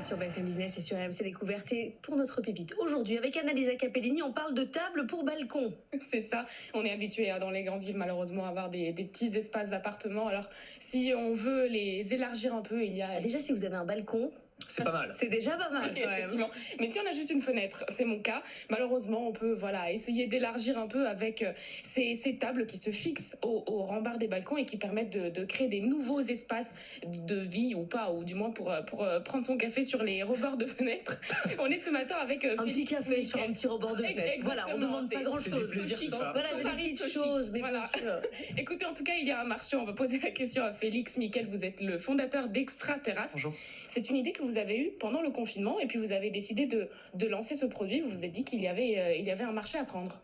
sur BFM Business et sur RMC Découverte. Et pour notre pépite, aujourd'hui, avec Annalisa Capellini, on parle de table pour balcon. C'est ça, on est habitué dans les grandes villes malheureusement à avoir des petits espaces d'appartement. Alors si on veut les élargir un peu, il y a... Déjà, si vous avez un balcon... C'est pas mal. C'est déjà pas mal, quand même. Mais si on a juste une fenêtre, c'est mon cas, malheureusement, on peut essayer d'élargir un peu avec ces tables qui se fixent au rembarre des balcons et qui permettent de créer des nouveaux espaces de vie ou pas, ou du moins pour prendre son café sur les rebords de fenêtres. On est ce matin avec un petit café sur un petit rebord de fenêtre. Voilà, on demande pas grand-chose. Voilà, c'est des petites choses, mais voilà. Bien sûr. Écoutez, en tout cas, il y a un marché. On va poser la question à Félix Miquel. Vous êtes le fondateur d'Extra Terrasse. Bonjour. C'est une idée que vous avez eue pendant le confinement et puis vous avez décidé de lancer ce produit. Vous vous êtes dit qu'il y avait un marché à prendre.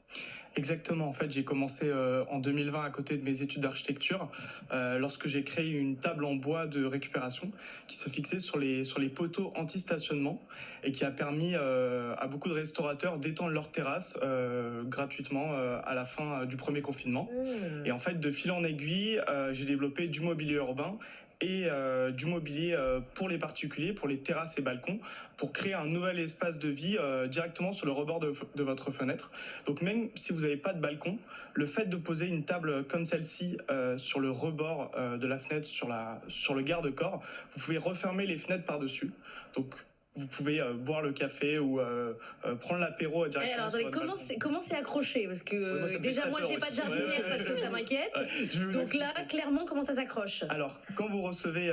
Exactement. En fait, j'ai commencé en 2020 à côté de mes études d'architecture lorsque j'ai créé une table en bois de récupération qui se fixait sur les poteaux anti-stationnement et qui a permis à beaucoup de restaurateurs d'étendre leur terrasse gratuitement à la fin du premier confinement. Et en fait, de fil en aiguille, j'ai développé du mobilier urbain et du mobilier pour les particuliers, pour les terrasses et balcons, pour créer un nouvel espace de vie directement sur le rebord de votre fenêtre. Donc même si vous n'avez pas de balcon, le fait de poser une table comme celle-ci sur le rebord de la fenêtre, sur le garde-corps, vous pouvez refermer les fenêtres par-dessus. Donc vous pouvez boire le café ou prendre l'apéro directement. Alors, comment c'est accroché? Parce que déjà, moi, j'ai pas de jardinière parce que ça m'inquiète. Donc là, clairement, comment ça s'accroche? Alors, quand vous recevez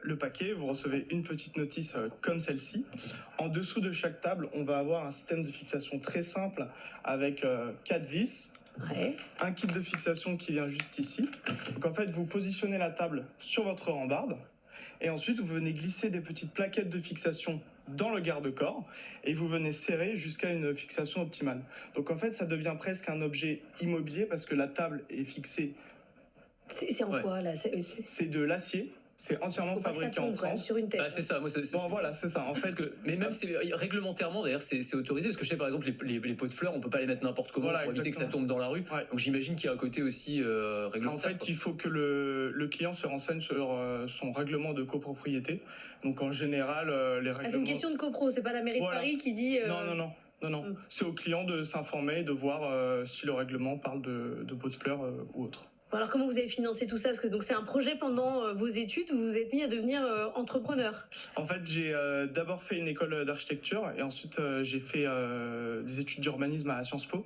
le paquet, vous recevez une petite notice comme celle-ci. En dessous de chaque table, on va avoir un système de fixation très simple avec 4 vis. Ouais. Un kit de fixation qui vient juste ici. Donc en fait, vous positionnez la table sur votre rambarde. Et ensuite, vous venez glisser des petites plaquettes de fixation dans le garde-corps et vous venez serrer jusqu'à une fixation optimale. Donc en fait, ça devient presque un objet immobilier parce que la table est fixée. C'est en quoi là? C'est de l'acier. C'est entièrement fabriqué en France. Sur une tête. C'est ça. Moi, bon, voilà, c'est ça. En fait, mais même réglementairement, d'ailleurs, c'est autorisé parce que je sais par exemple les pots de fleurs, on peut pas les mettre n'importe comment pour éviter que ça tombe dans la rue. Ouais. Donc j'imagine qu'il y a un côté aussi réglementaire. En fait, il faut que le client se renseigne sur son règlement de copropriété. Donc en général, les règlements. C'est une question de copro, c'est pas la mairie de Paris qui dit. Non. C'est au client de s'informer, de voir si le règlement parle de pots de fleurs ou autre. Bon, alors comment vous avez financé tout ça? Parce que donc c'est un projet pendant vos études, vous vous êtes mis à devenir entrepreneur. En fait, j'ai d'abord fait une école d'architecture et ensuite j'ai fait des études d'urbanisme à Sciences Po.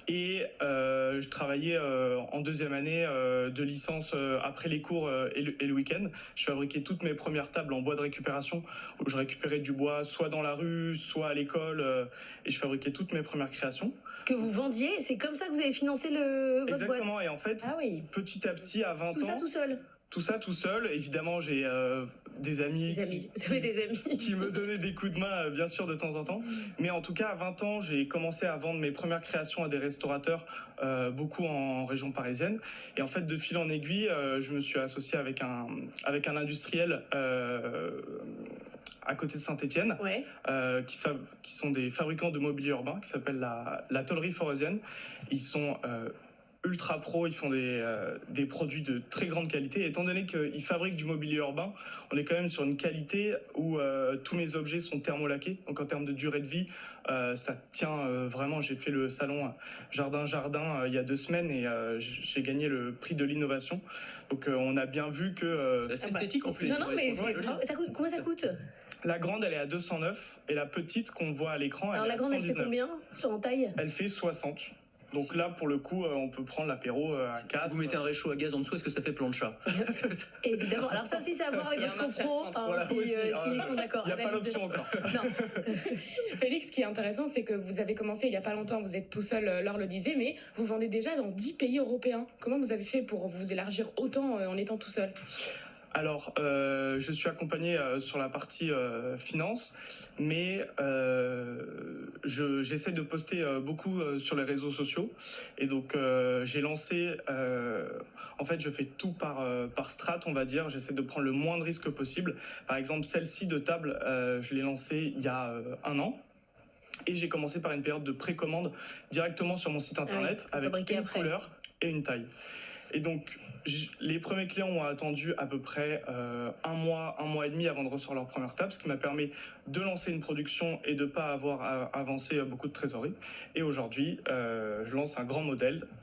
Et je travaillais en deuxième année de licence après les cours et le week-end. Je fabriquais toutes mes premières tables en bois de récupération où je récupérais du bois soit dans la rue, soit à l'école et je fabriquais toutes mes premières créations. Que vous vendiez, c'est comme ça que vous avez financé votre boîte? Exactement, et en fait, petit à petit, à 20 ans... Tout ça tout seul? Tout ça tout seul. Évidemment, j'ai des amis. Vous avez des amis qui me donnaient des coups de main, bien sûr, de temps en temps. Mais en tout cas, à 20 ans, j'ai commencé à vendre mes premières créations à des restaurateurs, beaucoup en région parisienne. Et en fait, de fil en aiguille, je me suis associé avec un industriel à côté de Saint-Étienne, qui sont des fabricants de mobilier urbain, qui s'appelle la Tôlerie Forésienne. Ils sont ultra pro, ils font des produits de très grande qualité. Étant donné qu'ils fabriquent du mobilier urbain, on est quand même sur une qualité où tous mes objets sont thermolaqués. Donc en termes de durée de vie, ça tient vraiment. J'ai fait le salon Jardin il y a 2 semaines et j'ai gagné le prix de l'innovation. Donc on a bien vu que... c'est assez esthétique en plus. Non, mais ça coûte, combien ça coûte? La grande, elle est à 209 et la petite qu'on voit à l'écran, elle est à 119. Alors la grande, elle fait combien en taille? Elle fait 60. Donc là, pour le coup, on peut prendre l'apéro à 4. Si vous mettez un réchaud à gaz en dessous, est-ce que ça fait plancha? Évidemment. Alors ça aussi, c'est à voir avec votre copro, s'ils sont d'accord. Il n'y a pas l'option encore. Non. Félix, ce qui est intéressant, c'est que vous avez commencé il n'y a pas longtemps, vous êtes tout seul, Laure le disait, mais vous vendez déjà dans 10 pays européens. Comment vous avez fait pour vous élargir autant en étant tout seul? Alors, je suis accompagné sur la partie finance, mais j'essaie de poster beaucoup sur les réseaux sociaux. Et donc, j'ai lancé... en fait, je fais tout par strat, on va dire. J'essaie de prendre le moins de risques possible. Par exemple, celle-ci de table, je l'ai lancée il y a 1 an. Et j'ai commencé par une période de précommande directement sur mon site internet avec une couleur et une taille. Et donc, les premiers clients ont attendu à peu près un mois et demi avant de recevoir leur première table, ce qui m'a permis de lancer une production et de ne pas avoir avancé beaucoup de trésorerie. Et aujourd'hui, je lance un grand modèle